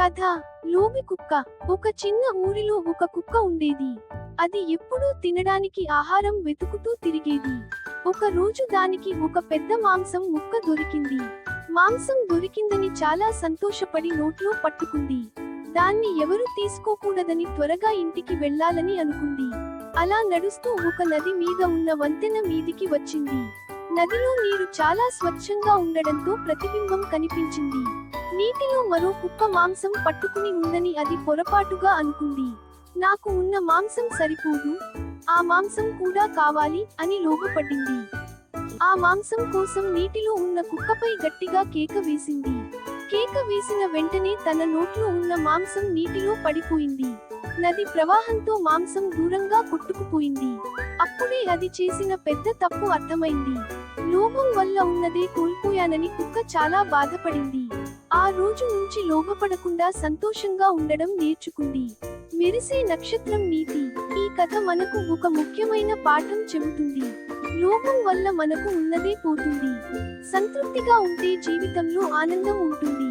కథ లోబి కుక్క. ఒక చిన్న ఊరిలో ఒక కుక్క ఉండేది. అది ఎప్పుడూ తినడానికి ఆహారం వెతుకుతూ తిరిగేది. ఒక రోజు దానికి ఒక పెద్ద మాంసం ముక్క దొరికింది. మాంసం దొరికిందని చాలా సంతోషపడి నోట్లో పట్టుకుంది. దాన్ని ఎవరు తీసుకోకూడదని త్వరగా ఇంటికి వెళ్ళాలని అనుకుంది. అలా నడుస్తూ ఒక నది మీద ఉన్న వంతెన మీదికి వచ్చింది. నదిలో నీరు చాలా స్వచ్ఛంగా ఉండడంతో ప్రతిబింబం కనిపించింది. నీటిలో మరో కుక్క మాంసం పట్టుకుని ఉందని అది పొరపాటుగా అనుకుంది. నాకు ఉన్న మాంసం సరిపోదు, ఆ మాంసం కూడా కావాలి అని లోబపడింది. ఆ మాంసం కోసం నీటిలో ఉన్న కుక్కపై గట్టిగా కేక వేసింది. కేక వేసిన వెంటనే తన నోట్లో ఉన్న మాంసం నీటిలో పడిపోయింది. నది ప్రవాహంతో మాంసం దూరంగా కొట్టుకుపోయింది. అప్పుడే అది చేసిన పెద్ద తప్పు అర్థమైంది. లోభం వల్ల ఉన్నదే కోల్పోయానని కుక్క చాలా బాధపడింది. ఆ రోజు నుంచి లోభపడకుండా సంతోషంగా ఉండడం నేర్చుకుంది. మెరిసే నక్షత్రం నీతి. ఈ కథ మనకు ఒక ముఖ్యమైన పాఠం చెబుతుంది. లోభం వల్ల మనకు ఉన్నదే పోతుంది. సంతృప్తిగా ఉంటే జీవితంలో ఆనందం ఉంటుంది.